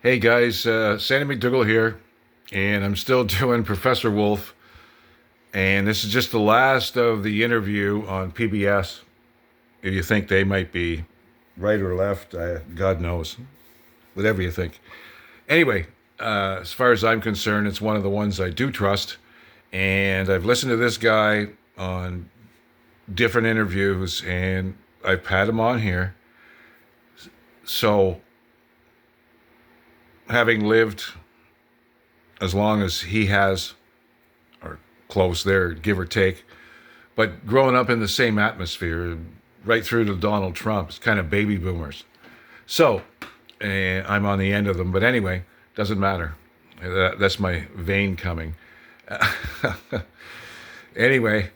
Hey guys, Sandy McDougall here, and I'm still doing Professor Wolff, and this is just the last of the interview on PBS. If you think they might be right or left, God knows, whatever you think. Anyway, as far as I'm concerned, it's one of the ones I do trust, and I've listened to this guy on different interviews, and I've had him on here. So, having lived as long as he has, or close there, give or take. But growing up in the same atmosphere, right through to Donald Trump, it's kind of baby boomers. So, I'm on the end of them. But anyway, doesn't matter. That's my vein coming. Anyway,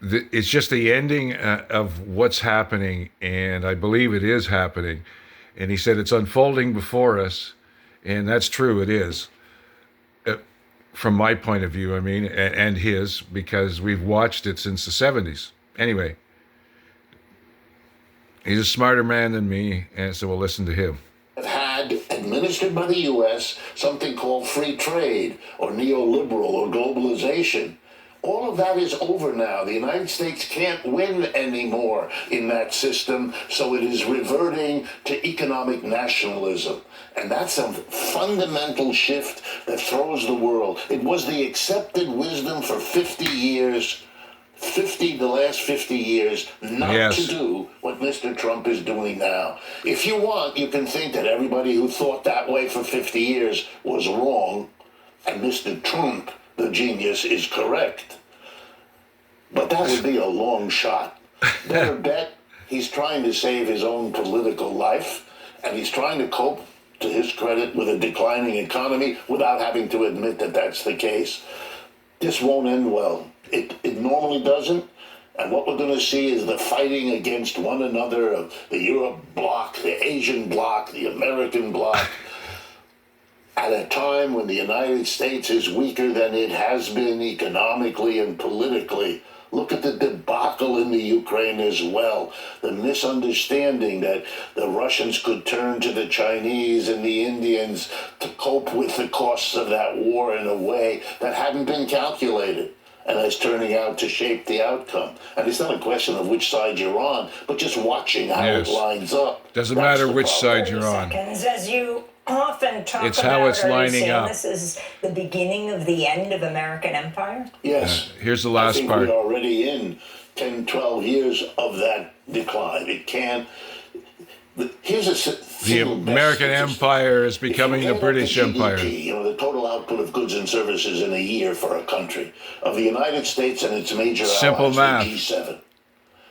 it's just the ending of what's happening, and I believe it is happening. And he said it's unfolding before us, and that's true, it is. From my point of view, I mean, and his, because we've watched it since the 70s. Anyway, he's a smarter man than me, and so we'll listen to him. Had, administered by the U.S., something called free trade or neoliberal or globalization. All of that is over now. The United States can't win anymore in that system, so it is reverting to economic nationalism. And that's a fundamental shift that throws the world. It was the accepted wisdom for 50 years, the last 50 years, not to do what Mr. Trump is doing now. If you want, you can think that everybody who thought that way for 50 years was wrong, and Mr. Trump, the genius, is correct. But that would be a long shot. Better bet he's trying to save his own political life, and he's trying to cope, to his credit, with a declining economy without having to admit that that's the case. This won't end well. It normally doesn't. And what we're going to see is the fighting against one another of the Europe bloc, the Asian bloc, the American bloc, at a time when the United States is weaker than it has been economically and politically. Look at the debacle in the Ukraine as well. The misunderstanding that the Russians could turn to the Chinese and the Indians to cope with the costs of that war in a way that hadn't been calculated, and is turning out to shape the outcome. And it's not a question of which side you're on, but just watching how it lines up. Doesn't matter which side you're on. Seconds, as you often talk It's about, how it's lining up. This is the beginning of the end of American empire? Yes. Here's the last I think part. we're already in 10, 12 years of that decline. It can't. Here's The American empire is becoming the British Empire. You know, the total output of goods and services in a year for a country of the United States and its major allies, the G7.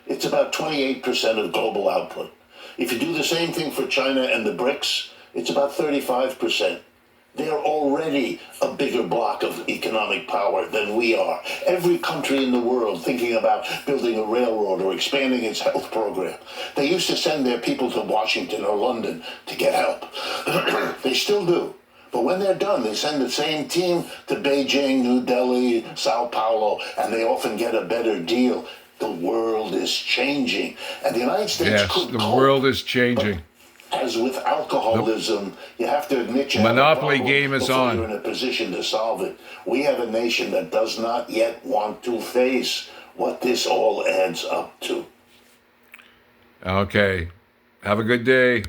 It's about 28% of global output. If you do the same thing for China and the BRICS, it's about 35%. They're already a bigger block of economic power than we are. Every country in the world thinking about building a railroad or expanding its health program. They used to send their people to Washington or London to get help. They still do. But when they're done, they send the same team to Beijing, New Delhi, Sao Paulo, and they often get a better deal. The world is changing. And the United States could cope. World is changing. As with alcoholism, you have to admit you Monopoly have a game is before on. You're in a position to solve it. We have a nation that does not yet want to face what this all adds up to. Okay. Have a good day.